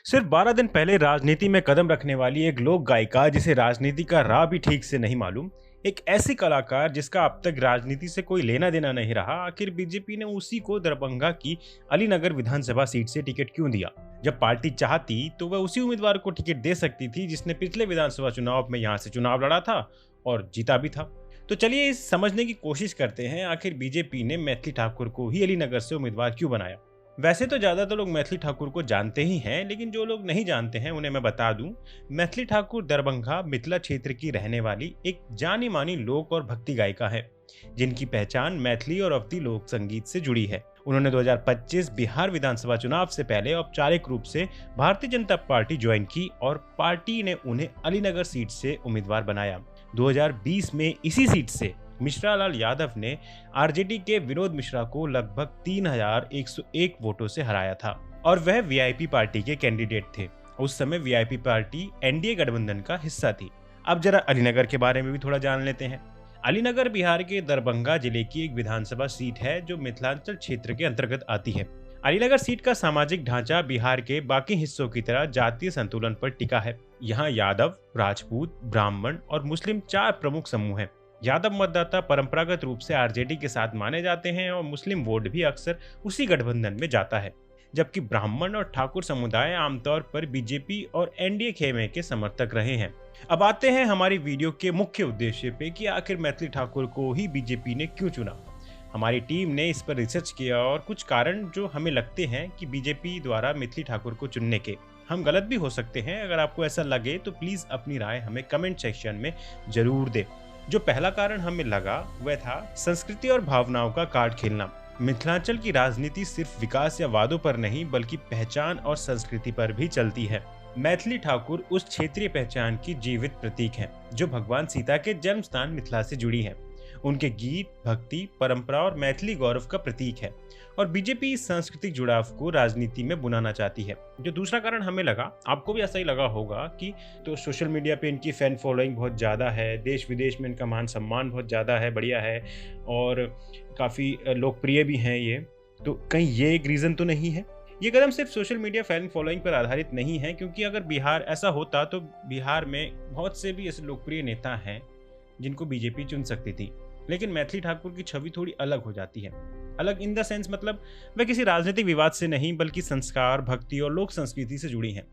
सिर्फ 12 दिन पहले राजनीति में कदम रखने वाली एक लोक गायिका जिसे राजनीति का राह भी ठीक से नहीं मालूम, एक ऐसी कलाकार जिसका अब तक राजनीति से कोई लेना देना नहीं रहा, आखिर बीजेपी ने उसी को दरभंगा की अलीनगर विधानसभा सीट से टिकट क्यों दिया? जब पार्टी चाहती तो वह उसी उम्मीदवार को टिकट दे सकती थी जिसने पिछले विधानसभा चुनाव में यहां से चुनाव लड़ा था और जीता भी था। तो चलिए इस समझने की कोशिश करते हैं, आखिर बीजेपी ने मैथिली ठाकुर को ही अलीनगर से उम्मीदवार क्यों बनाया। वैसे तो ज्यादातर लोग मैथिली ठाकुर को जानते ही हैं, लेकिन जो लोग नहीं जानते हैं उन्हें मैं बता दूं, मैथिली ठाकुर दरभंगा मिथिला क्षेत्र की रहने वाली एक जानी मानी लोक और भक्ति गायिका है, जिनकी पहचान मैथिली और अवधी लोक संगीत से जुड़ी है। उन्होंने 2025 बिहार विधानसभा चुनाव से पहले औपचारिक रूप से भारतीय जनता पार्टी ज्वाइन की और पार्टी ने उन्हें अलीनगर सीट से उम्मीदवार बनाया। 2020 में इसी सीट से मिश्रा लाल यादव ने आरजेडी के विनोद मिश्रा को लगभग 3101 वोटों से हराया था और वह वीआईपी पार्टी के कैंडिडेट थे। उस समय वीआईपी पार्टी एनडीए गठबंधन का हिस्सा थी। अब जरा अलीनगर के बारे में भी थोड़ा जान लेते हैं। अलीनगर बिहार के दरभंगा जिले की एक विधानसभा सीट है जो मिथिलांचल क्षेत्र के अंतर्गत आती है। अलीनगर सीट का सामाजिक ढांचा बिहार के बाकी हिस्सों की तरह जातीय संतुलन पर टिका है। यहाँ यादव, राजपूत, ब्राह्मण और मुस्लिम 4 प्रमुख समूह हैं। यादव मतदाता परंपरागत रूप से आरजेडी के साथ माने जाते हैं और मुस्लिम वोट भी अक्सर उसी गठबंधन में जाता है, जबकि ब्राह्मण और ठाकुर समुदाय आमतौर पर बीजेपी और एनडीए खेमे के समर्थक रहे हैं। अब आते हैं हमारी वीडियो के मुख्य उद्देश्य पे कि आखिर मैथिली ठाकुर को ही बीजेपी ने क्यों चुना। हमारी टीम ने इस पर रिसर्च किया और कुछ कारण जो हमें लगते हैं कि बीजेपी द्वारा मैथिली ठाकुर को चुनने के। हम गलत भी हो सकते हैं, अगर आपको ऐसा लगे तो प्लीज अपनी राय हमें कमेंट सेक्शन में जरूर दें। जो पहला कारण हमें लगा वह था संस्कृति और भावनाओं का कार्ड खेलना। मिथिलांचल की राजनीति सिर्फ विकास या वादों पर नहीं बल्कि पहचान और संस्कृति पर भी चलती है। मैथिली ठाकुर उस क्षेत्रीय पहचान की जीवित प्रतीक हैं, जो भगवान सीता के जन्म स्थान मिथिला से जुड़ी है। उनके गीत, भक्ति, परंपरा और मैथिली गौरव का प्रतीक है और बीजेपी इस सांस्कृतिक जुड़ाव को राजनीति में बुनाना चाहती है। जो दूसरा कारण हमें लगा, आपको भी ऐसा ही लगा होगा कि तो सोशल मीडिया पे इनकी फैन फॉलोइंग बहुत ज़्यादा है, देश विदेश में इनका मान सम्मान बहुत ज़्यादा है, बढ़िया है और काफ़ी लोकप्रिय भी हैं ये। तो कहीं ये एक रीज़न तो नहीं है? ये कदम सिर्फ सोशल मीडिया फैन फॉलोइंग पर आधारित नहीं है, क्योंकि अगर बिहार ऐसा होता तो बिहार में बहुत से भी ऐसे लोकप्रिय नेता हैं जिनको बीजेपी चुन सकती थी। लेकिन मैथिली ठाकुर की छवि थोड़ी अलग हो जाती है। अलग इन द सेंस मतलब वह किसी राजनीतिक विवाद से नहीं बल्कि संस्कार, भक्ति और लोक संस्कृति से जुड़ी हैं।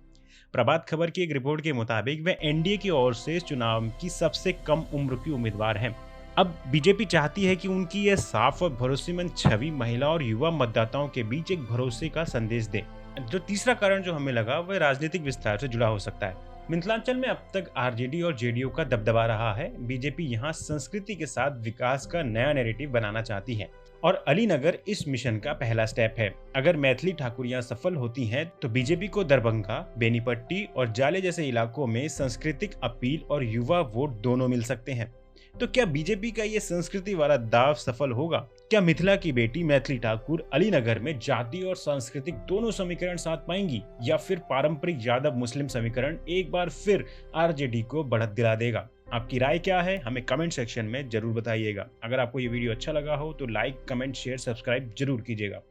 प्रभात खबर की एक रिपोर्ट के मुताबिक वह एनडीए की ओर से चुनाव की सबसे कम उम्र की उम्मीदवार हैं। अब बीजेपी चाहती है कि उनकी यह साफ और भरोसेमंद छवि महिला और युवा मतदाताओं के बीच एक भरोसे का संदेश दे। जो तीसरा कारण जो हमें लगा वह राजनीतिक विस्तार से जुड़ा हो सकता है। मिथिलांचल में अब तक आरजेडी और जेडीयू का दबदबा रहा है। बीजेपी यहाँ संस्कृति के साथ विकास का नया नैरेटिव बनाना चाहती है और अलीनगर इस मिशन का पहला स्टेप है। अगर मैथिली ठाकुर यहाँ सफल होती हैं तो बीजेपी को दरभंगा, बेनीपट्टी और जाले जैसे इलाकों में सांस्कृतिक अपील और युवा वोट दोनों मिल सकते हैं। तो क्या बीजेपी का ये संस्कृति वाला दाव सफल होगा? क्या मिथिला की बेटी मैथिली ठाकुर अलीनगर में जाति और सांस्कृतिक दोनों समीकरण साध पाएंगी, या फिर पारंपरिक यादव मुस्लिम समीकरण एक बार फिर आरजेडी को बढ़त दिला देगा? आपकी राय क्या है हमें कमेंट सेक्शन में जरूर बताइएगा। अगर आपको ये वीडियो अच्छा लगा हो तो लाइक, कमेंट, शेयर, सब्सक्राइब जरूर कीजिएगा।